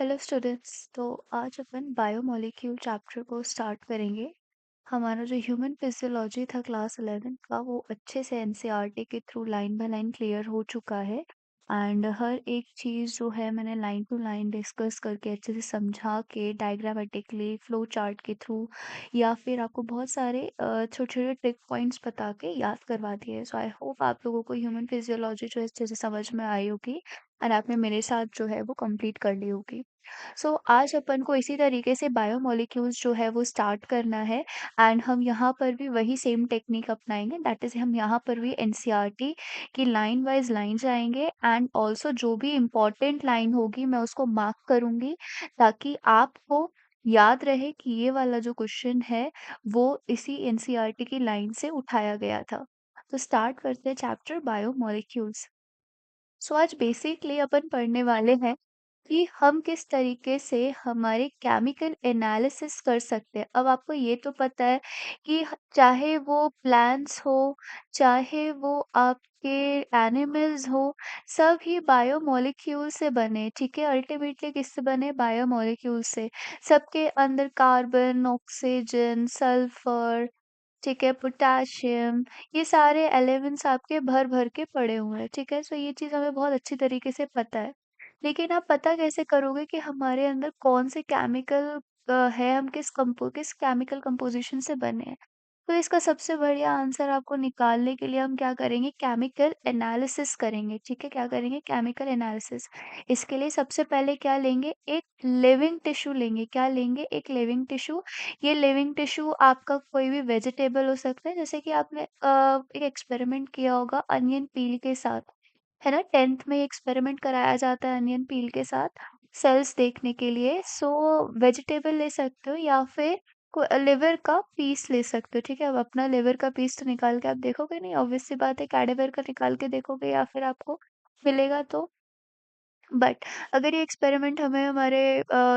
Hello students. तो आज अपन biomolecule chapter को स्टार्ट करेंगे। हमारा जो ह्यूमन फिजियोलॉजी था क्लास 11 का वो अच्छे से एनसीईआरटी के through line by line clear हो चुका है। एंड हर एक चीज़ जो है मैंने लाइन टू लाइन डिस्कस करके अच्छे से समझा के डायग्रामेटिकली फ्लो चार्ट के थ्रू या फिर आपको बहुत सारे छोटे छोटे ट्रिक पॉइंट्स बता के याद करवा दिए। सो आई होप आप लोगों को ह्यूमन फिजियोलॉजी जो है अच्छे से समझ में आई होगी और आपने मेरे साथ जो है वो कंप्लीट कर ली होगी। सो आज अपन को इसी तरीके से बायोमोलिक्यूल्स जो है वो स्टार्ट करना है। एंड हम यहाँ पर भी वही सेम टेक्निक अपनाएंगे, दैट इज हम यहाँ पर भी एनसीईआरटी की लाइन वाइज लाइन जाएंगे एंड ऑल्सो जो भी इम्पोर्टेंट लाइन होगी मैं उसको मार्क करूंगी ताकि आपको याद रहे कि ये वाला जो क्वेश्चन है वो इसी एनसीईआरटी की लाइन से उठाया गया था। तो स्टार्ट करते हैं चैप्टर बायोमोलिक्यूल्स। सो आज बेसिकली अपन पढ़ने वाले हैं कि हम किस तरीके से हमारे केमिकल एनालिसिस कर सकते हैं। अब आपको ये तो पता है कि चाहे वो प्लांट्स हो, चाहे वो आपके एनिमल्स हो, सब ही बायोमोलिक्यूल से बने, ठीक है। अल्टीमेटली किससे बने? बायोमोलिक्यूल से। सबके अंदर कार्बन, ऑक्सीजन, सल्फर, ठीक है, पोटेशियम, ये सारे एलिमेंट्स आपके भर-भर के पड़े हुए हैं, ठीक है? सो ये चीज़ हमें बहुत अच्छी तरीके से पता है। लेकिन आप पता कैसे करोगे कि हमारे अंदर कौन से केमिकल है, हम किस केमिकल कंपोज़िशन से बने हैं? तो इसका सबसे बढ़िया आंसर आपको निकालने के लिए हम क्या करेंगे? केमिकल एनालिसिस करेंगे, ठीक है? क्या करेंगे? Chemical analysis. इसके लिए सबसे पहले क्या लेंगे? एक लिविंग टिश्यू लेंगे। क्या लेंगे? एक लिविंग टिश्यू। ये लिविंग टिश्यू आपका कोई भी वेजिटेबल हो सकता है, जैसे कि आपने एक एक्सपेरिमेंट किया होगा अनियन पील के साथ, है ना? 10th में एक्सपेरिमेंट कराया जाता है अनियन पील के साथ सेल्स देखने के लिए। सो वेजिटेबल ले सकते हो या फिर लिवर का पीस ले सकते हो, ठीक है। अब अपना लिवर का पीस तो निकाल के आप देखोगे नहीं, ऑब्वियस सी बात है, कैडेवर का निकाल के देखोगे या फिर आपको मिलेगा तो। बट अगर ये एक्सपेरिमेंट हमें हमारे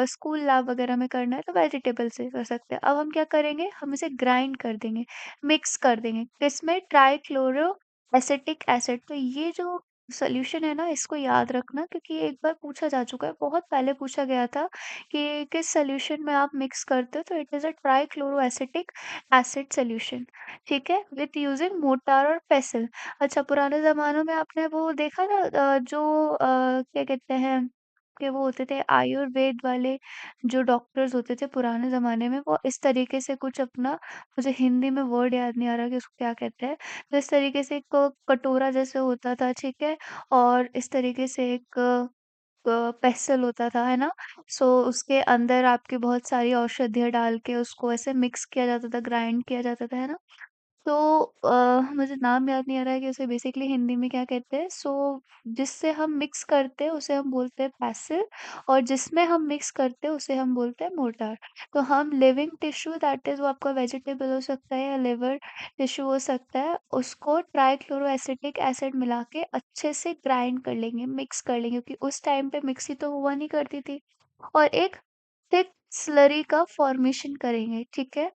स्कूल लैब वगैरह में करना है तो वेजिटेबल से कर सकते हैं। अब हम क्या करेंगे? हम इसे ग्राइंड कर देंगे, मिक्स कर देंगे। किसमें? Trichloro acetic acid. तो ये जो सॉल्यूशन है ना, इसको याद रखना क्योंकि ये एक बार पूछा जा चुका है, बहुत पहले पूछा गया था कि किस सॉल्यूशन में आप मिक्स करते हो, तो it is a trichloro acetic acid solution, ठीक है, विथ यूजिंग मोर्टार और पेसल। अच्छा, पुराने ज़मानों में आपने वो देखा ना, जो क्या कहते हैं कि वो होते थे आयुर्वेद वाले जो डॉक्टर्स होते थे पुराने ज़माने में, वो इस तरीके से कुछ अपना, मुझे हिंदी में वर्ड याद नहीं आ रहा कि उसको क्या कहते हैं। तो इस तरीके से एक कटोरा जैसे होता था, ठीक है? और इस तरीके से एक पेस्टल होता था, है ना? सो उसके अंदर आपकी बहुत सारी औषधियाँ डाल के उसको ऐसे मिक्स किया जाता था, ग्राइंड किया जाता था, है ना? तो मुझे नाम याद नहीं आ रहा है कि उसे बेसिकली हिंदी में क्या कहते हैं। सो जिससे हम मिक्स करते हैं उसे हम बोलते हैं पैसिव, और जिसमें हम मिक्स करते हैं उसे हम बोलते हैं मोर्टार। तो हम लिविंग टिश्यू, दैट इज़ वो आपका वेजिटेबल हो सकता है या लिवर टिश्यू हो सकता है, उसको ट्राइक्लोरोएसिटिक एसिड मिला के अच्छे से ग्राइंड कर लेंगे, मिक्स कर लेंगे, क्योंकि उस टाइम पे मिक्सी तो हुआ नहीं करती थी। और एक थिक स्लरी का फॉर्मेशन करेंगे, ठीक है?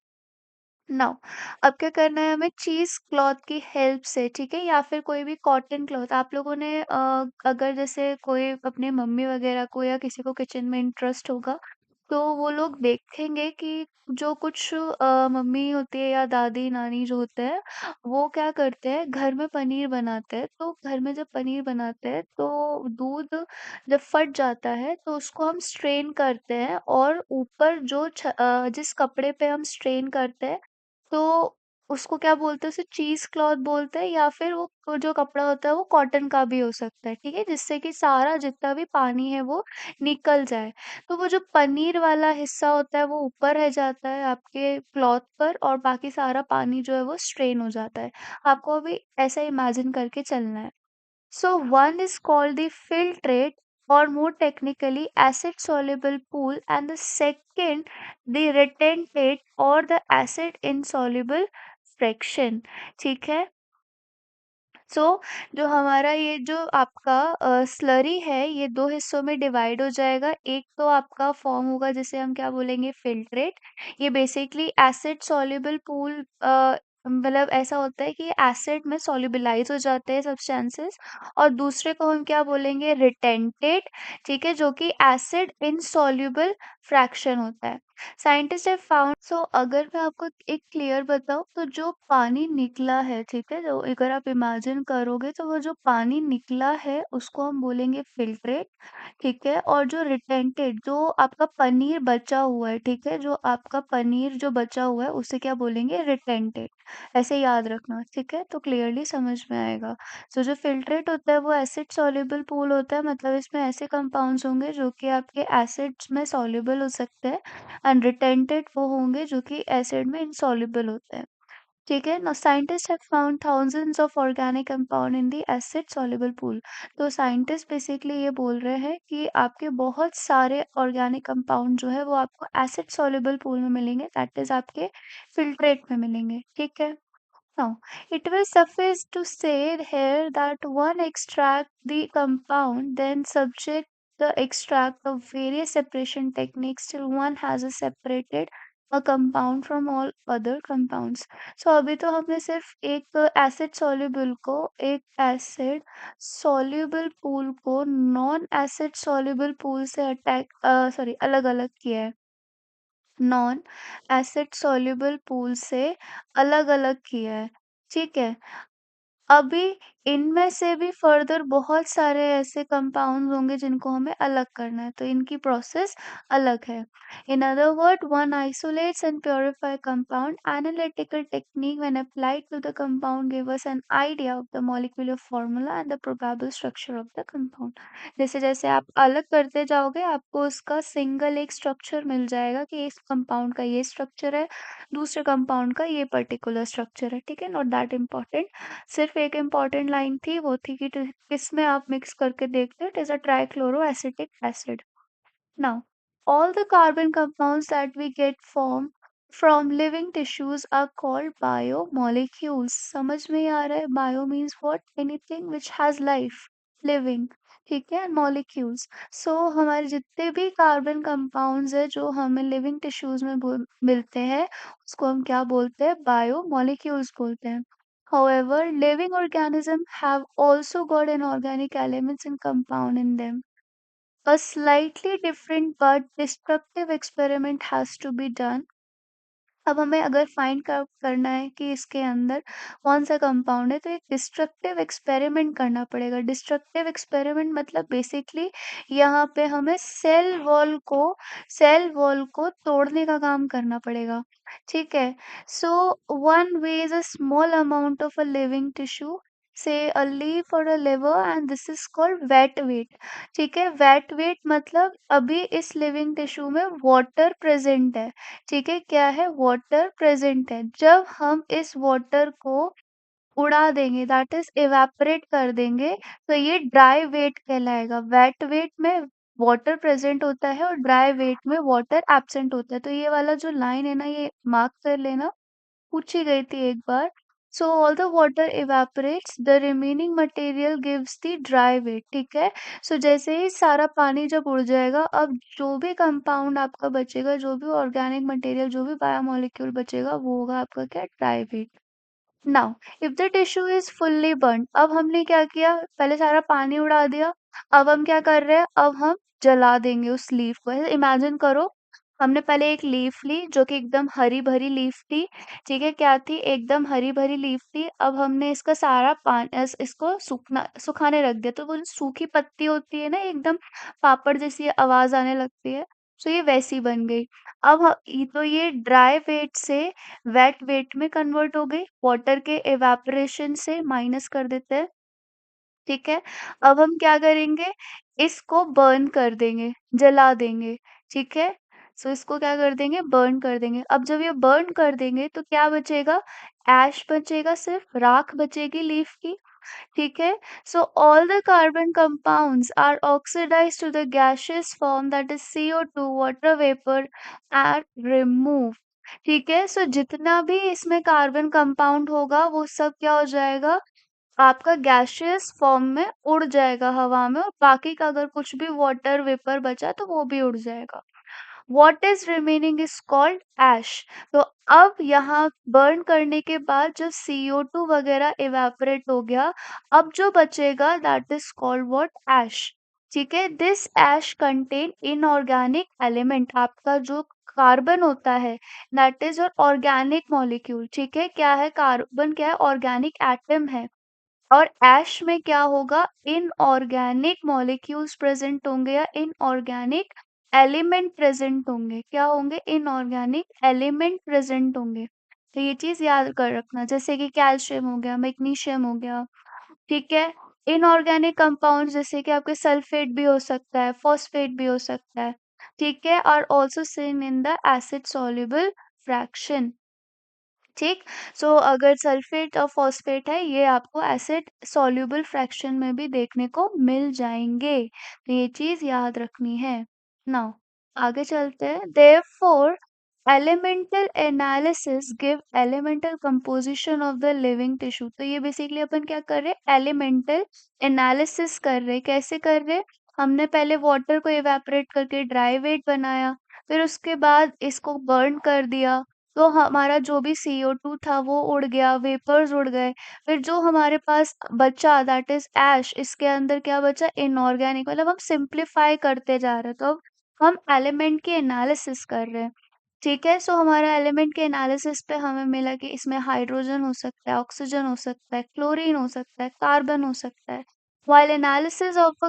नाउ अब क्या करना है हमें? चीज़ क्लॉथ की हेल्प से, ठीक है, या फिर कोई भी कॉटन क्लॉथ आप लोगों ने अगर जैसे कोई अपने मम्मी वगैरह को या किसी को किचन में इंटरेस्ट होगा तो वो लोग देखेंगे कि जो कुछ मम्मी होती है या दादी नानी जो होते हैं वो क्या करते हैं, घर में पनीर बनाते हैं। तो घर में जब पनीर बनाते हैं तो दूध जब फट जाता है तो उसको हम स्ट्रेन करते हैं, और ऊपर जो जिस कपड़े पे हम स्ट्रेन करते हैं तो उसको क्या बोलते हैं? उसे चीज़ क्लॉथ बोलते हैं, या फिर वो जो कपड़ा होता है वो कॉटन का भी हो सकता है, ठीक है? जिससे कि सारा जितना भी पानी है वो निकल जाए। तो वो जो पनीर वाला हिस्सा होता है वो ऊपर रह जाता है आपके क्लॉथ पर, और बाकी सारा पानी जो है वो स्ट्रेन हो जाता है। आपको अभी ऐसा इमेजिन करके चलना है। So one is called the filtrate, or more technically acid soluble pool, and the second the retentate or the acid insoluble fraction, ठीक है। सो जो हमारा ये जो आपका स्लरी है ये दो हिस्सों में डिवाइड हो जाएगा। एक तो आपका फॉर्म होगा जिसे हम क्या बोलेंगे? फिल्ट्रेट। ये बेसिकली एसिड सॉल्युबल पूल मतलब ऐसा होता है कि एसिड में सॉल्युबलाइज हो जाते हैं सब्सटेंसेस, और दूसरे को हम क्या बोलेंगे, रिटेंटेड, ठीक है, जो कि एसिड इनसॉल्युबल फ्रैक्शन होता है। साइंटिस्ट हैव फाउंड, सो अगर मैं आपको एक क्लियर बताऊं, तो जो पानी निकला है, ठीक है, जो अगर आप इमेजिन करोगे तो वो जो पानी निकला है उसको हम बोलेंगे फिल्ट्रेट, ठीक है, और जो रिटेंटेड, जो आपका पनीर बचा हुआ है, ठीक है, जो आपका पनीर जो बचा हुआ है उसे क्या बोलेंगे, रिटेंटेड। ऐसे याद रखना, ठीक है, तो क्लियरली समझ में आएगा। सो जो फिल्ट्रेट होता है वो एसिड सॉल्युबल पूल होता है, मतलब इसमें ऐसे कंपाउंड्स होंगे जो कि आपके एसिड्स में सॉल्युबल हो सकते हैं, एंड रिटेंटेड वो होंगे जो कि एसिड में इनसॉल्युबल होते हैं। ठीक है, now scientist have found thousands of organic compound in the acid soluble pool. तो साइंटिस्ट बेसिकली ये बोल रहे हैं कि आपके बहुत सारे ऑर्गेनिक कंपाउंड जो है वो आपको एसिड सॉल्युबल पूल में मिलेंगे, दैट इज आपके फिल्ट्रेट में मिलेंगे, ठीक है। Now, it will suffice to say here that one extract the compound, then subject the extract of various separation techniques till one has a separated a compound from all other compounds. So अभी तो हमने सिर्फ एक acid soluble को, एक acid soluble pool को non acid soluble pool से attack sorry अलग अलग किया है, नॉन एसिड सॉल्युबल पूल से अलग-अलग किया है, ठीक है। अभी इनमें से भी फर्दर बहुत सारे ऐसे कंपाउंड्स होंगे जिनको हमें अलग करना है, तो इनकी प्रोसेस अलग है। In other word, one isolates and purify compound, analytical technique when applied to the compound give us an idea of the molecular formula and the probable structure of the compound. जैसे जैसे आप अलग करते जाओगे आपको उसका सिंगल एक structure मिल जाएगा कि इस कंपाउंड का ये स्ट्रक्चर है, दूसरे कंपाउंड का ये पर्टिकुलर स्ट्रक्चर है, ठीक है, नॉट दैट इम्पॉर्टेंट। सिर्फ एक इम्पॉर्टेंट लाइन थी, वो थी कि किसमें आप मिक्स करके देखते हो, it is a trichloro acetic acid. Now, all the carbon compounds that we get from living tissues are called biomolecules. समझ में आ रहा है? Bio means what? Anything which has life, living. ठीक है, molecules. So हमारे जितने भी कार्बन कंपाउंड्स है जो हमें लिविंग टिश्यूज में मिलते हैं उसको हम क्या बोलते हैं? बायोमोलिक्यूल्स बोलते हैं. However, living organisms have also got inorganic elements and compound in them. A slightly different but destructive experiment has to be done. अब हमें अगर फाइंड करना है कि इसके अंदर कौन सा कंपाउंड है, तो एक डिस्ट्रक्टिव एक्सपेरिमेंट करना पड़ेगा। डिस्ट्रक्टिव एक्सपेरिमेंट मतलब बेसिकली यहाँ पे हमें सेल वॉल को तोड़ने का काम करना पड़ेगा, ठीक है। So one weighs a small amount of a living tissue, say a leaf और a liver, and this is called wet weight, ठीक है। वेट वेट मतलब अभी इस लिविंग टिश्यू में वाटर प्रेजेंट है, ठीक है, क्या है, वाटर प्रेजेंट है। जब हम इस वाटर को उड़ा देंगे, दैट इज इवेपोरेट कर देंगे, तो ये ड्राई वेट कहलाएगा। वेट वेट में वाटर प्रेजेंट होता है और ड्राई वेट में वाटर एब्सेंट होता है। तो ये वाला जो लाइन है ना, ये मार्क कर लेना, पूछी गई थी एक बार। So all the water evaporates, the remaining material gives the dry weight, ठीक है। सो जैसे ही सारा पानी जब उड़ जाएगा, अब जो भी कंपाउंड आपका बचेगा, जो भी ऑर्गेनिक मटेरियल, जो भी बायोमोलिक्यूल बचेगा, वो होगा आपका क्या, dry weight. Now if the tissue is fully burned, अब हमने क्या किया, पहले सारा पानी उड़ा दिया, अब हम क्या कर रहे हैं, अब हम जला देंगे उस लीफ को। ऐसे इमेजिन करो, हमने पहले एक लीफ ली जो कि एकदम हरी भरी लीफ थी, ठीक है, क्या थी, एकदम हरी भरी लीफ थी। अब हमने इसका सारा इसको सुखाने रख दिया, तो वो जो सूखी पत्ती होती है ना, एकदम पापड़ जैसी आवाज आने लगती है, तो ये वैसी बन गई। अब तो ये ड्राई वेट से वेट वेट में कन्वर्ट हो गई, वाटर के एवापोरेशन से माइनस कर देते हैं, ठीक है। अब हम क्या करेंगे, इसको बर्न कर देंगे, जला देंगे, ठीक है। सो इसको क्या कर देंगे, बर्न कर देंगे। अब जब ये बर्न कर देंगे तो क्या बचेगा, ऐश बचेगा, सिर्फ राख बचेगी लीफ की, ठीक है। So all the carbon compounds are oxidised to the gaseous form, that is CO2, water vapour, are remove, ठीक है। सो जितना भी इसमें कार्बन कंपाउंड होगा वो सब क्या हो जाएगा, आपका गैसियस फॉर्म में उड़ जाएगा हवा में, और बाकी का अगर कुछ भी वाटर वेपर बचा तो वो भी उड़ जाएगा। What is remaining is called ash. तो अब यहाँ बर्न करने के बाद जब CO2 वगैरह इवेपोरेट हो गया, अब जो बचेगा that is called what, ash. ठीक है, this ash contain inorganic element, आपका जो कार्बन होता है that is your organic molecule. ठीक है, क्या है कार्बन, क्या है ऑर्गेनिक एटम है। और ऐश में क्या होगा, इनऑर्गेनिक मॉलिक्यूल्स प्रेजेंट होंगे या इनऑर्गेनिक एलिमेंट प्रेजेंट होंगे, क्या होंगे, इनऑर्गेनिक एलिमेंट प्रेजेंट होंगे। तो ये चीज याद कर रखना, जैसे कि कैल्शियम हो गया, मैग्नीशियम हो गया। ठीक है, इनऑर्गेनिक कंपाउंड जैसे कि आपके सल्फेट भी हो सकता है, फॉस्फेट भी हो सकता है। ठीक है, और also seen in the acid soluble fraction. ठीक, सो अगर सल्फेट और फॉस्फेट है ये आपको एसिड सॉल्युबल फ्रैक्शन में भी देखने को मिल जाएंगे, तो ये चीज याद रखनी है। नाउ आगे चलते हैं। Therefore elemental analysis give elemental composition of the living tissue. तो ये बेसिकली अपन क्या कर रहे हैं, एलिमेंटल एनालिसिस कर रहे हैं। कैसे कर रहे हैं, हमने पहले वाटर को इवेपोरेट करके ड्राई वेट बनाया, फिर उसके बाद इसको बर्न कर दिया, तो हमारा जो भी CO2 था वो उड़ गया, वेपर्स उड़ गए। फिर जो हमारे पास बचा दैट इज ऐश, इसके अंदर क्या बचा, इनऑर्गेनिक, मतलब हम सिंप्लीफाई करते जा रहे हैं। तो अब हम एलिमेंट की एनालिसिस कर रहे हैं। ठीक है, सो हमारा एलिमेंट के एनालिसिस पे हमें मिला कि इसमें हाइड्रोजन हो सकता है, ऑक्सीजन हो सकता है, क्लोरीन हो सकता है, कार्बन हो सकता है। While analysis of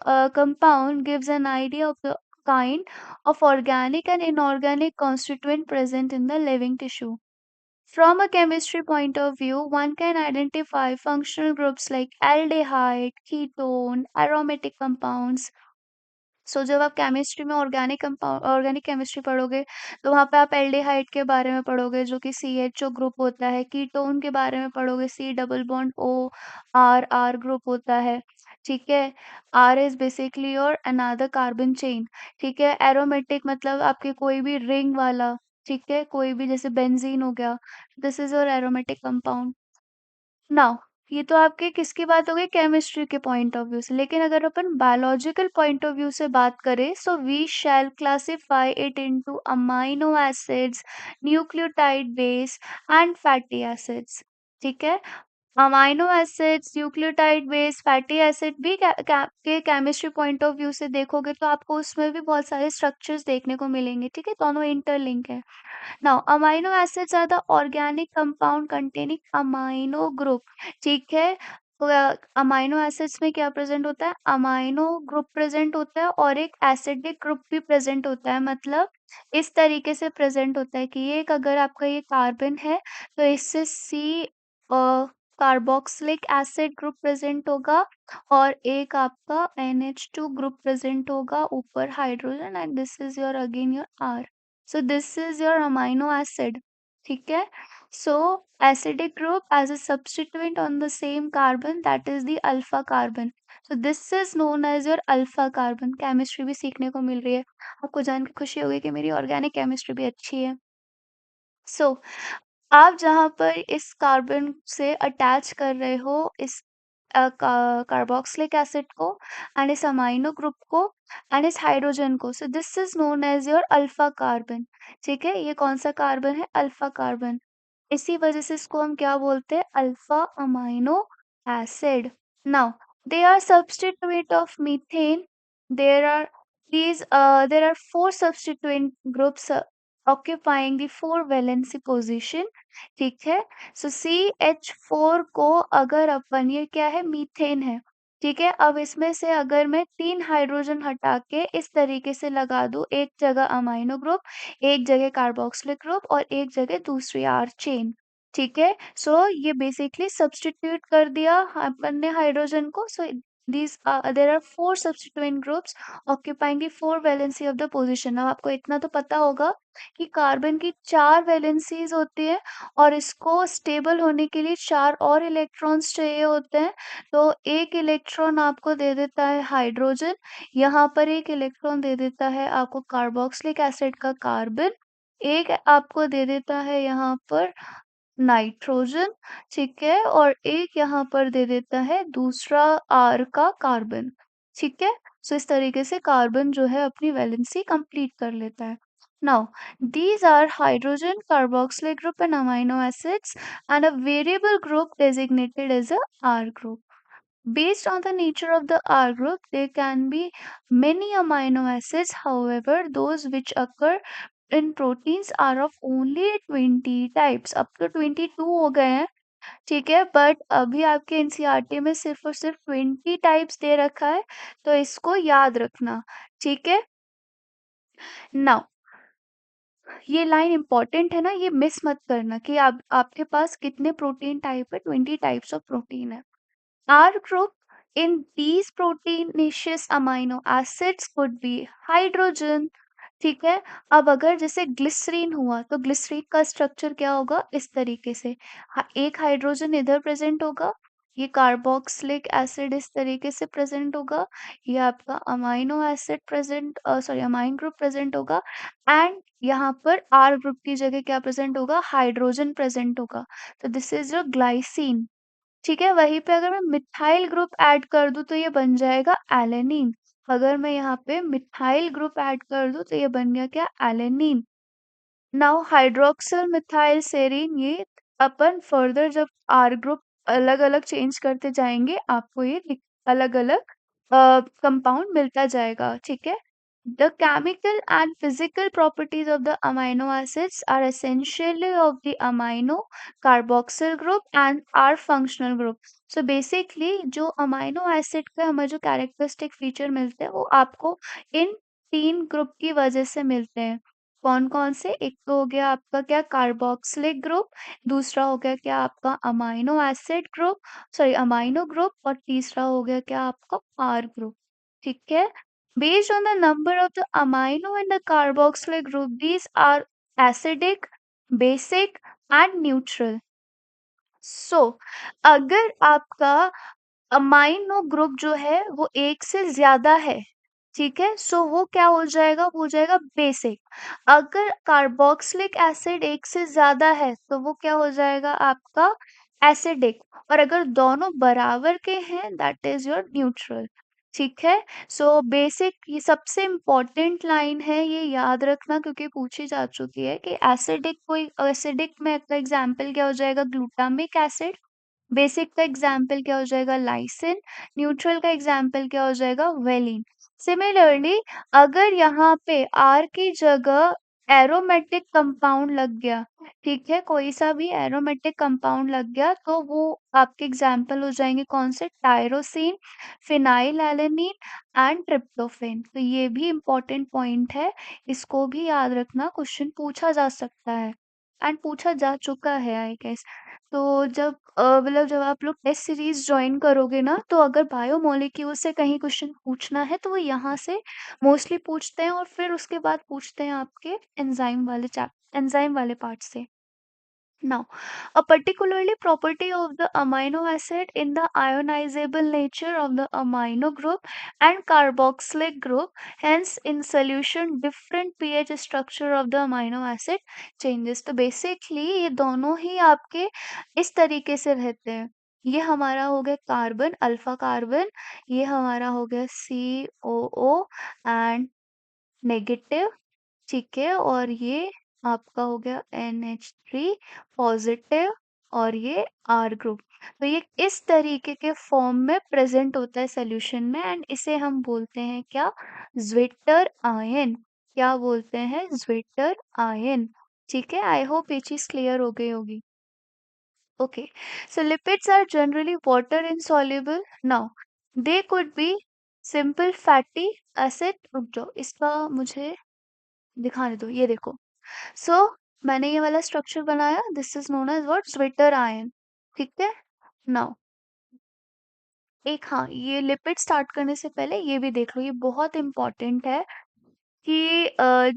a compound gives an idea of the kind of organic and inorganic constituent present in the living tissue. From a chemistry point of view, one can identify functional groups like aldehyde, ketone, aromatic compounds. सो जब आप chemistry में organic chemistry पढ़ोगे, तो वहाँ पे आप aldehyde के बारे में पढ़ोगे जो कि CHO ग्रुप होता है, कीटोन के बारे में पढ़ोगे, C double bond O R R group होता है। ठीक है, R is basically your another carbon chain. ठीक है, एरोमेटिक मतलब आपके कोई भी रिंग वाला, ठीक है, कोई भी जैसे बेंजीन हो गया, this is your aromatic compound. Now ये तो आपके किसकी बात हो गई, केमिस्ट्री के पॉइंट ऑफ व्यू से। लेकिन अगर अपन बायोलॉजिकल पॉइंट ऑफ व्यू से बात करें, so we shall classify it into amino acids, nucleotide base and fatty acids. ठीक है, amino acids, nucleotide base, fatty acid भी के केमिस्ट्री पॉइंट ऑफ व्यू से देखोगे तो आपको उसमें भी बहुत सारे स्ट्रक्चर्स देखने को मिलेंगे। ठीक है, दोनों इंटरलिंक है। Now amino acids are the organic compound containing amino group. ठीक है, अमाइनो एसिड्स में क्या प्रेजेंट होता है, अमाइनो ग्रुप प्रेजेंट होता है और एक एसिडिक ग्रुप भी प्रेजेंट होता है। मतलब इस तरीके से प्रेजेंट होता है कि ये एक, अगर आपका ये कार्बन है तो इससे C carboxylic acid group present होगा, और एक आपका NH2 ग्रुप प्रेजेंट होगा ऊपर hydrogen, and this is your again your R। So this is your amino acid. ठीक है, so acidic group as a substituent on the same carbon, that is the alpha carbon. So this is known as your alpha carbon. Chemistry भी सीखने को मिल रही है, आपको जान के खुशी होगी कि मेरी ऑर्गेनिक केमिस्ट्री भी अच्छी है। सो आप जहाँ पर इस कार्बन से अटैच कर रहे हो इस कार्बोक्सिलिक एसिड को एंड इस अमाइनो ग्रुप को एंड इस हाइड्रोजन को, so this is known as your alpha carbon. ठीक है, ये कौन सा कार्बन है, अल्फा कार्बन। इसी वजह से इसको हम क्या बोलते हैं, alpha amino acid. Now they are substituent of methane. There are there are four substituent groups occupying the four valency position। ठीक है, सो CH4 को अगर अपन, ये क्या है, मीथेन है। ठीक है, अब इसमें से अगर मैं 3 हाइड्रोजन हटा के इस तरीके से लगा दूं, एक जगह अमाइनो ग्रुप, एक जगह कार्बोक्सिलिक ग्रुप और एक जगह दूसरी R चेन। ठीक है, सो ये बेसिकली सब्स्टिट्यूट कर दिया अपन ने हाइड्रोजन को। सो these there are four substituent groups occupying the four valency of the position। अब आपको इतना तो पता होगा कि कार्बन की 4 वैलेंसीज होती है और इसको स्टेबल होने के लिए 4 और इलेक्ट्रॉन्स चाहिए होते हैं। तो एक इलेक्ट्रॉन आपको दे देता है हाइड्रोजन, यहाँ पर एक इलेक्ट्रॉन दे देता है आपको कार्बोक्सिलिक एसिड का कार्बन, एक आपको दे देता है यहाँ पर नाइट्रोजन। ठीक है, और एक यहाँ पर दे देता है दूसरा R का कार्बन। ठीक है, सो इस तरीके से कार्बन जो है अपनी वैलेंसी कंप्लीट कर लेता है। Now these are hydrogen carboxylic group and amino acids and a variable group designated as a R group. Based on the nature of the R group, there can be many amino acids. However, those which occur in proteins are of only 20 types. अब तो 22 हो गए हैं, ठीक है, but अभी आपके NCERT में सिर्फ और सिर्फ 20 टाइप्स दे रखा है, तो इसको याद रखना, ठीक है। नाउ ये लाइन इंपॉर्टेंट है ना, ये मिस मत करना कि आप आपके पास कितने प्रोटीन टाइप है, 20 टाइप्स ऑफ प्रोटीन है। R group in these proteinaceous amino acids could be hydrogen, ठीक है। अब अगर जैसे ग्लिसरीन हुआ तो ग्लिसरीन का स्ट्रक्चर क्या होगा, इस तरीके से एक हाइड्रोजन इधर प्रेजेंट होगा, ये कार्बोक्सिलिक एसिड इस तरीके से प्रेजेंट होगा, ये आपका amino acid present sorry amine group present होगा, एंड यहाँ पर आर ग्रुप की जगह क्या प्रेजेंट होगा, हाइड्रोजन प्रेजेंट होगा। तो दिस इज योर ग्लाइसिन, ठीक है। वहीं पे अगर मैं मिथाइल ग्रुप ऐड कर दूं तो ये बन जाएगा एलेनिन। अगर मैं यहाँ पे मिथाइल ग्रुप ऐड कर दूं तो ये बन गया क्या, alanine. Now hydroxyl methyl serine, ये अपन फर्दर जब आर ग्रुप अलग अलग चेंज करते जाएंगे आपको ये अलग अलग कंपाउंड मिलता जाएगा, ठीक है। The chemical and physical properties of the amino acids are essentially of the amino carboxyl group and are functional group. So basically जो अमाइनो एसिड का हमें जो कैरेक्टरिस्टिक फीचर मिलते हैं वो आपको इन 3 ग्रुप की वजह से मिलते हैं। कौन कौन से, एक तो हो गया आपका क्या, कार्बोक्सिलिक ग्रुप, दूसरा हो गया क्या आपका amino acid group, sorry amino group, और तीसरा हो गया क्या आपका आर ग्रुप, ठीक है। Based on the number of the amino and the carboxylic group, these are acidic, basic and neutral. So, अगर आपका अमाइनो ग्रुप जो है वो एक से ज्यादा है, ठीक है, सो वो क्या हो जाएगा, वो हो जाएगा बेसिक। अगर कार्बोक्सिलिक एसिड एक से ज्यादा है तो वो क्या हो जाएगा आपका एसिडिक, और अगर दोनों बराबर के हैं दैट इज योर न्यूट्रल, ठीक है। सो बेसिक, ये सबसे इम्पोर्टेंट लाइन है, ये याद रखना क्योंकि पूछी जा चुकी है कि एसिडिक, कोई एसिडिक में का एग्जाम्पल क्या हो जाएगा, ग्लूटामिक एसिड, बेसिक का एग्जाम्पल क्या हो जाएगा, लाइसिन, न्यूट्रल का एग्जाम्पल क्या हो जाएगा, वेलिन। सिमिलरली अगर यहाँ पे आर की जगह एरोमेटिक कंपाउंड लग गया, ठीक है, कोई सा भी एरोमेटिक कंपाउंड लग गया तो वो आपके एग्जाम्पल हो जाएंगे कौन से, tyrosine, phenyl alanine and tryptophan. तो ये भी इम्पोर्टेंट पॉइंट है, इसको भी याद रखना, क्वेश्चन पूछा जा सकता है एंड पूछा जा चुका है आई गेस। तो जब मतलब जब आप लोग टेस्ट सीरीज ज्वाइन करोगे ना, तो अगर बायोमोलिक्यूल से कहीं क्वेश्चन पूछना है तो वो यहाँ से मोस्टली पूछते हैं, और फिर उसके बाद पूछते हैं आपके एंजाइम वाले पार्ट से। Now, a particularly property of the amino acid in the ionizable nature of the amino group and carboxylic group, hence in solution different pH structure of the amino acid changes. तो basically ये दोनों ही आपके इस तरीके से रहते हैं। ये हमारा हो गया कार्बन, अल्फा कार्बन, ये हमारा हो गया COO एंड नेगेटिव, ठीक है, और ये आपका हो गया NH3 पॉजिटिव, और ये R ग्रुप। तो ये इस तरीके के फॉर्म में प्रेजेंट होता है सॉल्यूशन में, एंड इसे हम बोलते हैं क्या, ज्विटर आयन। क्या बोलते हैं, ज्विटर आयन, ठीक है। आई होप ये चीज क्लियर हो गई होगी। Okay, so lipids are generally water insoluble. Now, they could be simple fatty acid, रुक जाओ इसका मुझे दिखाने दो, ये देखो। सो मैंने ये वाला स्ट्रक्चर बनाया, this is known as what, zwitter ion, ठीक है। नाउ एक, हाँ, ये लिपिड स्टार्ट करने से पहले ये भी देख लो, ये बहुत इंपॉर्टेंट है कि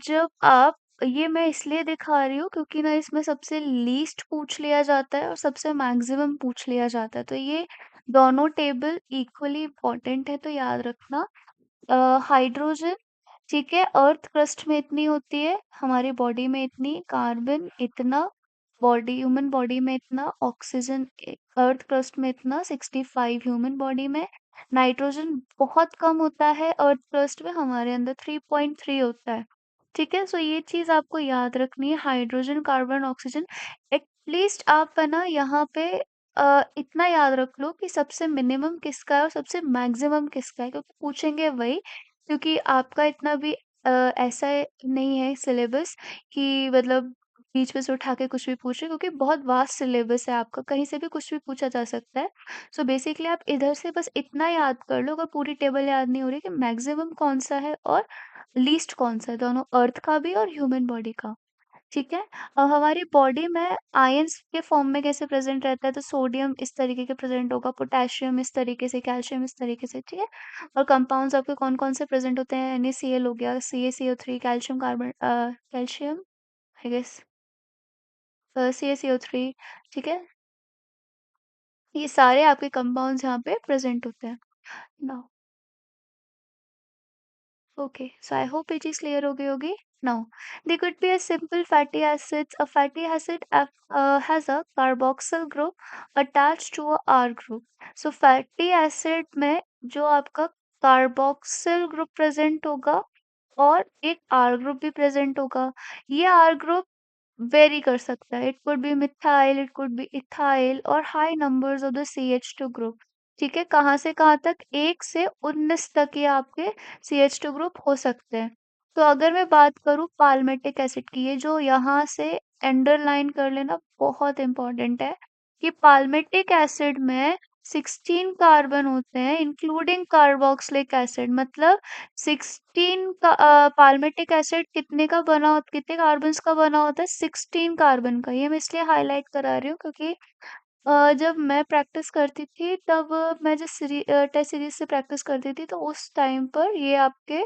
जब आप, ये मैं इसलिए दिखा रही हूँ क्योंकि ना इसमें सबसे लीस्ट पूछ लिया जाता है और सबसे मैक्सिमम पूछ लिया जाता है, तो ये दोनों टेबल इक्वली इंपॉर्टेंट है, तो याद रखना। हाइड्रोजन, ठीक है, अर्थ क्रस्ट में इतनी होती है, हमारी बॉडी में इतनी, कार्बन इतना, बॉडी ह्यूमन बॉडी में इतना, ऑक्सीजन अर्थ क्रस्ट में इतना 65 ह्यूमन बॉडी में, नाइट्रोजन बहुत कम होता है अर्थ क्रस्ट में, हमारे अंदर 3.3 होता है। ठीक है, सो ये चीज़ आपको याद रखनी है, हाइड्रोजन, कार्बन, ऑक्सीजन। एटलीस्ट आप है ना यहाँ पे इतना याद रख लो कि सबसे मिनिमम किसका है और सबसे मैक्सिमम किसका है, क्योंकि पूछेंगे वही, क्योंकि आपका इतना भी ऐसा नहीं है सिलेबस कि मतलब बीच में से उठा के कुछ भी पूछे, क्योंकि बहुत वास्ट सिलेबस है आपका, कहीं से भी कुछ भी पूछा जा सकता है। सो बेसिकली आप इधर से बस इतना याद कर लो, अगर पूरी टेबल याद नहीं हो रही, कि मैक्सिमम कौन सा है और लीस्ट कौन सा है, दोनों अर्थ का भी और ह्यूमन बॉडी का। ठीक है। अब हमारी बॉडी में आयंस के फॉर्म में कैसे प्रेजेंट रहता है, तो सोडियम इस तरीके के प्रेजेंट होगा, पोटेशियम इस तरीके से, कैल्शियम इस तरीके से। ठीक है। और कंपाउंड्स आपके कौन कौन से प्रेजेंट होते हैं, NaCl हो गया, CaCO3, calcium carbon, calcium I guess, CaCO3। ठीक है, ये सारे आपके कंपाउंड्स यहाँ पे प्रेजेंट होते हैं ना। Okay, so I hope it is clear हो गई होगी. Now, they could be a simple fatty acids. A fatty acid has a carboxyl group attached to a R group. So fatty acid में जो आपका carboxyl group present होगा और एक R group भी present होगा. ये R group वेरी कर सकता है, it could be methyl, it could be ethyl और high numbers of the CH2 group. ठीक है, कहाँ से कहाँ तक, 1 से 19 तक ये आपके CH2 ग्रुप हो सकते हैं। तो अगर मैं बात करूँ पाल्मेटिक एसिड की, ये जो यहाँ से अंडरलाइन कर लेना बहुत इंपॉर्टेंट है, कि पाल्मेटिक एसिड में 16 कार्बन होते हैं इंक्लूडिंग कार्बोक्सिलिक एसिड। मतलब 16 का पाल्मेटिक एसिड कितने कार्बन्स का बना होता है, 16 कार्बन का। ये मैं इसलिए हाईलाइट करा रही हूँ क्योंकि जब मैं प्रैक्टिस करती थी, तब मैं जिस टेस्ट सीरीज से प्रैक्टिस करती थी, तो उस टाइम पर ये आपके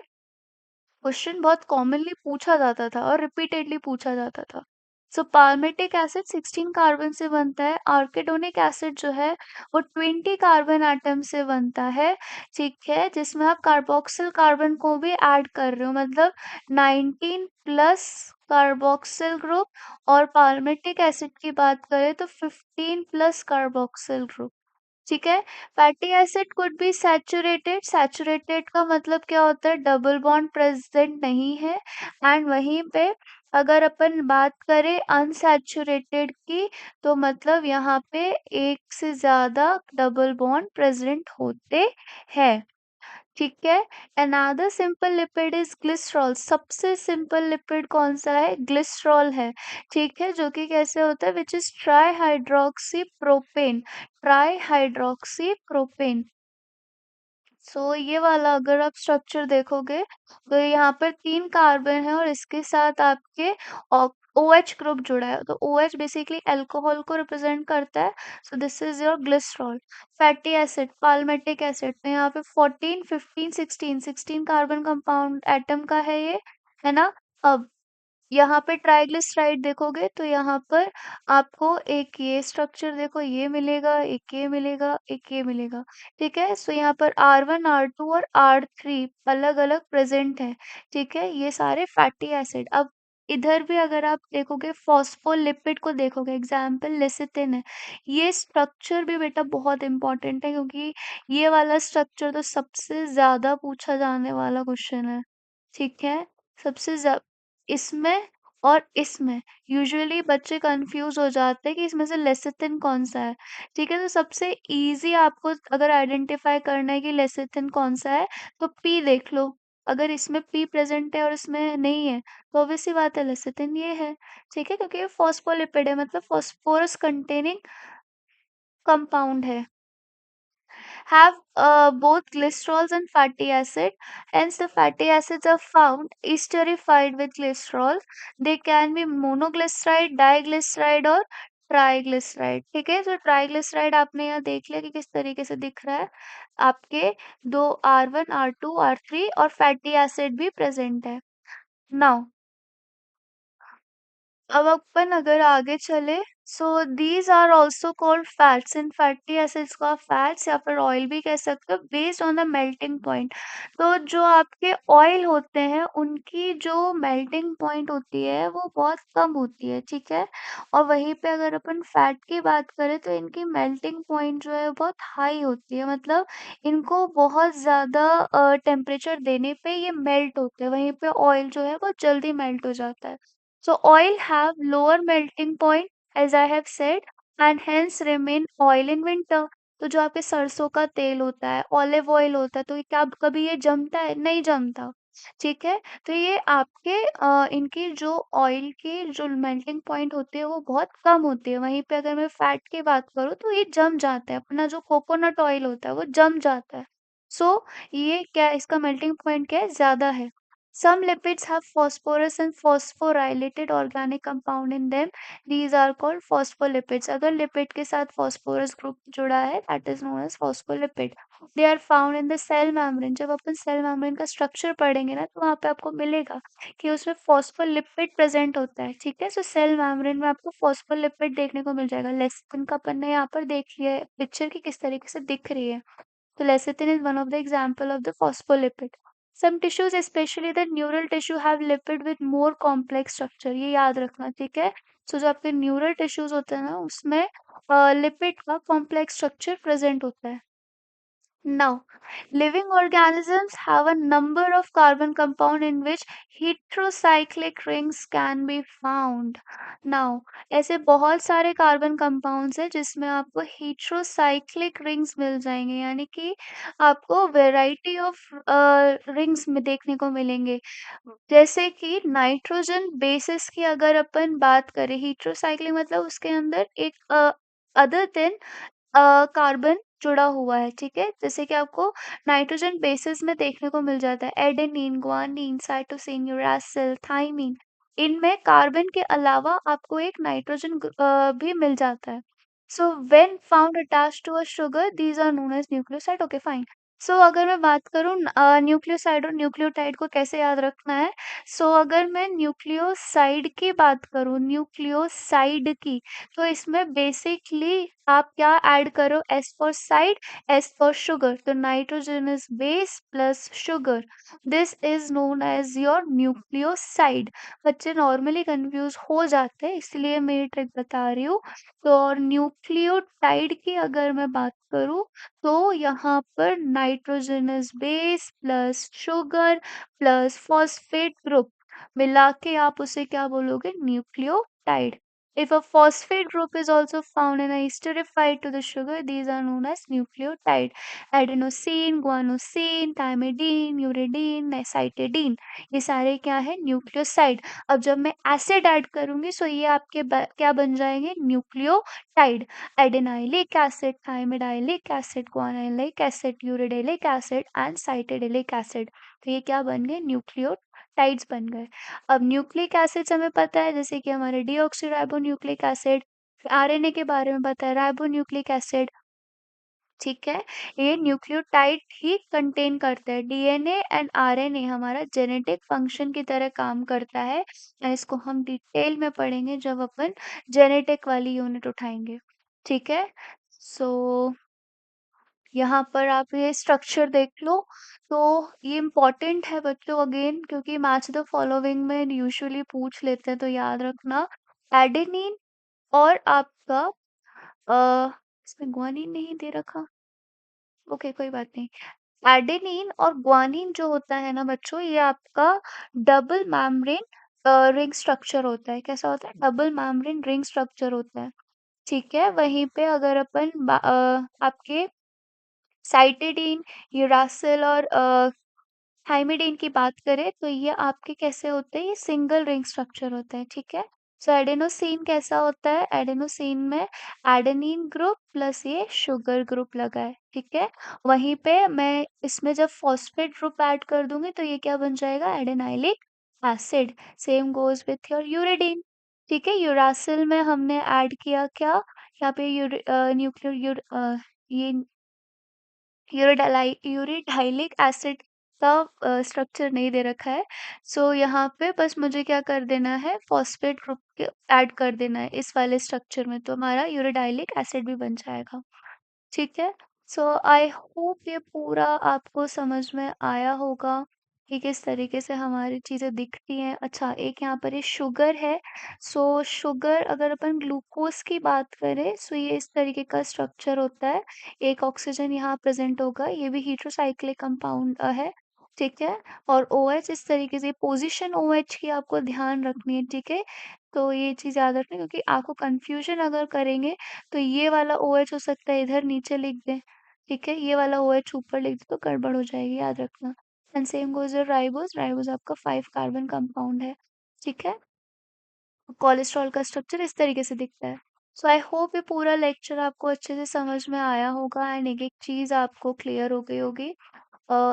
क्वेश्चन बहुत कॉमनली पूछा जाता था और रिपीटेडली पूछा जाता था। सो पाल्मेटिक एसिड 16 कार्बन से बनता है, आर्किडोनिक एसिड जो है वो 20 कार्बन एटम से बनता है। ठीक है, जिसमें आप कार्बोक्सिल कार्बन को भी ऐड कर रहे हो, मतलब 19 प्लस कार्बोक्सिल ग्रुप। और पाल्मेटिक एसिड की बात करें तो 15 प्लस कार्बोक्सिल ग्रुप। ठीक है। Fatty acid could be saturated, saturated का मतलब क्या होता है, डबल बॉन्ड प्रेजेंट नहीं है। एंड वहीं पे अगर अपन बात करें अनसैचुरेटेड की, तो मतलब यहाँ पे एक से ज्यादा डबल बॉन्ड प्रेजेंट होते हैं। ठीक है। अनादर सिंपल लिपिड इज ग्लिसरॉल। सबसे सिंपल लिपिड कौन सा है, ग्लिसरॉल है। ठीक है, जो कि कैसे होता है, which is trihydroxypropane, trihydroxypropane. So ये वाला अगर आप स्ट्रक्चर देखोगे, तो यहाँ पर 3 कार्बन है और इसके साथ आपके OH ग्रुप जुड़ा है, तो OH बेसिकली अल्कोहल को रिप्रेजेंट करता है। सो this is your glycerol. Fatty acid, palmitic acid में यहाँ पे 14, 15, 16 कार्बन कंपाउंड एटम का है ये, है ना। अब यहाँ पे ट्राइग्लिसराइड देखोगे तो यहाँ पर आपको एक ये स्ट्रक्चर देखो, ये मिलेगा, एक ये मिलेगा, एक ये मिलेगा। ठीक है, सो यहाँ पर R1, R2 और R3 अलग अलग प्रेजेंट है। ठीक है, ये सारे फैटी एसिड। अब इधर भी अगर आप देखोगे फॉस्फोलिपिड को देखोगे, एग्जाम्पल लेसिथिन है। ये स्ट्रक्चर भी बेटा बहुत इंपॉर्टेंट है, क्योंकि ये वाला स्ट्रक्चर तो सबसे ज्यादा पूछा जाने वाला क्वेश्चन है। ठीक है, सबसे इसमें और इसमें यूजुअली बच्चे कंफ्यूज हो जाते हैं कि इसमें से लेसिथिन कौन सा है। ठीक है, तो सबसे इजी आपको अगर आइडेंटिफाई करना है कि लेसिथिन कौन सा है, तो पी देख लो। अगर इसमें पी प्रेजेंट है और इसमें नहीं है, तो ऑब्वियस सी बात है लेसिथिन ये है। ठीक है, क्योंकि ये फॉस्फोलिपिड है, मतलब फॉस्फोरस कंटेनिंग कंपाउंड है। Have both glycerols and fatty acid. Hence, the fatty acids are found esterified with glycerol. They can be monoglyceride, diglyceride और ट्राइग्लिसराइड। ठीक है, तो ट्राइग्लिसराइड आपने यहाँ देख लिया कि किस तरीके से दिख रहा है, आपके दो R1, R2, R3 और फैटी एसिड भी प्रेजेंट है। नाउ अब अपन अगर आगे चले, so these are also called fats. इन फैटी एसिड्स को आप फैट्स या फिर ऑयल भी कह सकते हो, based on the melting point. तो जो आपके ऑयल होते हैं उनकी जो मेल्टिंग पॉइंट होती है वो बहुत कम होती है, ठीक है। और वहीं पे अगर अपन फैट की बात करें तो इनकी मेल्टिंग पॉइंट जो है बहुत हाई होती है, मतलब इनको बहुत ज़्यादा टेम्परेचर देने पे ये मेल्ट होते हैं, वहीं पे ऑयल जो है वो जल्दी मेल्ट हो जाता है। So oil have lower melting point as I have said and hence remain oil in winter. तो जो आपके सरसों का तेल होता है, ऑलिव ऑयल होता है, तो ये क्या कभी ये जमता है? नहीं जमता, ठीक है। तो ये आपके इनकी जो ऑयल की जो मेल्टिंग पॉइंट होती है वो बहुत कम होती है। वहीं पे अगर मैं फैट की बात करूँ तो ये जम जाता है, अपना जो कोकोनट ऑयल होता है वो जम जाता है। सो ये क्या, इसका मेल्टिंग पॉइंट क्या है, ज्यादा है। Some lipids have phosphorus and phosphorylated organic compound in them. These are called phospholipids. अगर लिपिड के साथ phosphorus ग्रुप जुड़ा है, that is known as phospholipid. They are found in the cell membrane. जब अपन सेल मेम्ब्रेन का structure पढ़ेंगे ना तो वहाँ पे आपको मिलेगा कि उसमें फॉस्फोलिपिड प्रेजेंट होता है, ठीक है। सो सेल मेम्ब्रेन में आपको फॉस्फोलिपिड देखने को मिल जाएगा। लेसिथिन का अपन ने यहाँ पर देख लिया है पिक्चर की किस तरीके से दिख रही है। So lecithin is one of the example of the phospholipid. Some tissues, especially the neural tissue, have lipid with more complex structure. ये याद रखना, ठीक है। So जो आपके न्यूरल टिश्यूज होते हैं ना उसमें लिपिड का कॉम्प्लेक्स स्ट्रक्चर प्रेजेंट होता है। Now, living organisms have a number of carbon compound in which heterocyclic rings can be found. Now, ऐसे बहुत सारे कार्बन कंपाउंड्स हैं जिसमें आपको heterocyclic rings मिल जाएंगे, यानी कि आपको वैरायटी ऑफ रिंग्स में देखने को मिलेंगे। जैसे कि नाइट्रोजन बेसिस की अगर अपन बात करें, heterocyclic मतलब उसके अंदर एक अदर देन कार्बन जुड़ा हुआ है, ठीक है। जैसे कि आपको नाइट्रोजन बेसिस में देखने को मिल जाता है adenine, guanine, cytosine, uracil, thymine. इनमें कार्बन के अलावा आपको एक नाइट्रोजन भी मिल जाता है। So when found attached to a sugar these are known as nucleoside. Okay fine. So अगर मैं बात करूँ न्यूक्लियोसाइड और न्यूक्लियोटाइड को कैसे याद रखना है, सो अगर मैं न्यूक्लियोसाइड की बात करूँ, न्यूक्लियोसाइड की, तो इसमें बेसिकली आप क्या ऐड करो, S for side, S for sugar, तो nitrogen is base plus sugar, this is known as your nucleoside. बच्चे नॉर्मली कंफ्यूज हो जाते हैं, इसलिए मैं ये ट्रिक बता रही हूँ। तो और न्यूक्लियोटाइड की अगर मैं बात करूँ तो यहाँ पर nitrogen is base plus sugar plus phosphate group मिला के आप उसे क्या बोलोगे, nucleotide. If a phosphate group is also found in a esterified to the sugar, these are known as nucleotide. Adenosine, guanosine, thymidine, uridine, cytidine, ये सारे क्या है, न्यूक्लियोसाइड। अब जब मैं एसिड ऐड करूंगी सो ये आपके क्या बन जाएंगे, nucleotide. Adenylic acid, thymidylic acid, guanylic acid, uridylic acid and cytidylic acid. तो ये क्या बन गए, न्यूक्लियोटाइड्स बन गए। अब न्यूक्लिक एसिड्स हमें पता है, जैसे कि हमारे डीऑक्सीराइबोन्यूक्लिक एसिड, आरएनए के बारे में पता है राइबोन्यूक्लिक एसिड, ठीक है। ये न्यूक्लियोटाइड ही कंटेन करता है। डीएनए एंड आरएनए हमारा जेनेटिक फंक्शन की तरह काम करता है। इसको हम डिटेल में पढ़ेंगे जब अपन जेनेटिक वाली यूनिट उठाएंगे, ठीक है। सो यहाँ पर आप ये स्ट्रक्चर देख लो। तो ये इम्पोर्टेंट है बच्चों, अगेन क्योंकि मैच द फॉलोइंग में यूजुअली पूछ लेते हैं, तो याद रखना। एडेनिन और आपका इसमें ग्वानिन नहीं दे रखा, ओके कोई बात नहीं। एडेनिन और ग्वानिन जो होता है ना बच्चों, ये आपका डबल मेम्ब्रेन रिंग स्ट्रक्चर होता है। कैसा होता है, डबल मेम्ब्रेन रिंग स्ट्रक्चर होता है, ठीक है। वहीं पे अगर अपन आपके साइटिडीन, यूरासिल और थाइमिडीन की बात करें तो ये आपके कैसे होते हैं, ये सिंगल रिंग स्ट्रक्चर होता है, ठीक है। सो एडेनोसिन कैसा होता है, एडेनोसिन में एडेनिन ग्रुप प्लस ये शुगर ग्रुप लगा है, ठीक है। वहीं पे मैं इसमें जब फॉस्फेट ग्रुप ऐड कर दूंगी तो ये क्या बन जाएगा, एडेनाइलिक acid. Same goes with your uridine, ठीक है। यूरासिल में हमने ऐड किया क्या, यहाँ पे न्यूक्लियर ये यूरिडाइलिक एसिड का स्ट्रक्चर नहीं दे रखा है। सो यहाँ पे बस मुझे क्या कर देना है, फॉस्फेट ग्रुप के ऐड कर देना है इस वाले स्ट्रक्चर में, तो हमारा यूराडाइलिक एसिड भी बन जाएगा। ठीक है? सो आई होप ये पूरा आपको समझ में आया होगा कि किस तरीके से हमारी चीज़ें दिखती हैं। अच्छा, एक यहाँ पर ये शुगर है। सो शुगर अगर अपन ग्लूकोज़ की बात करें, सो ये इस तरीके का स्ट्रक्चर होता है। एक ऑक्सीजन यहाँ प्रेज़ेंट होगा, ये भी हेटेरोसाइक्लिक कंपाउंड है, ठीक है? और OH इस तरीके से पोज़ीशन OH की आपको ध्यान रखनी है, ठीक है? तो ये चीज़ याद रखना, क्योंकि आपको कन्फ्यूज़न अगर करेंगे तो ये वाला OH हो सकता है इधर नीचे लिख दें, ठीक है? ये वाला OH ऊपर लिख दें तो गड़बड़ हो जाएगी, याद रखना। And same goes your ribose, ribose आपका 5 कार्बन कंपाउंड है, ठीक है? कोलेस्ट्रॉल का स्ट्रक्चर इस तरीके से दिखता है। सो आई होप ये पूरा लेक्चर आपको अच्छे से समझ में आया होगा एंड एक-एक चीज़ आपको क्लियर हो गई होगी।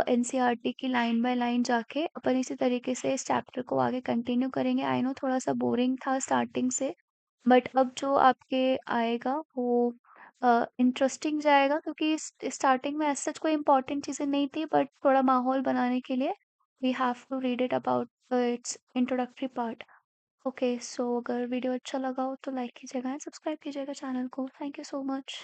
एनसीईआरटी की लाइन बाय लाइन जाके अपन इसी तरीके से इस चैप्टर को आगे कंटिन्यू करेंगे। आई नो थोड़ा-सा बोरिंग था स्टार्टिंग से, बट अब जो आपके आएगा वो इंटरेस्टिंग जाएगा, क्योंकि स्टार्टिंग में ऐसा कोई इंपॉर्टेंट चीज़ें नहीं थी, बट थोड़ा माहौल बनाने के लिए we have to read it about its introductory part. Okay, so अगर वीडियो अच्छा लगा हो तो लाइक कीजिएगा एंड सब्सक्राइब कीजिएगा चैनल को। Thank you so much.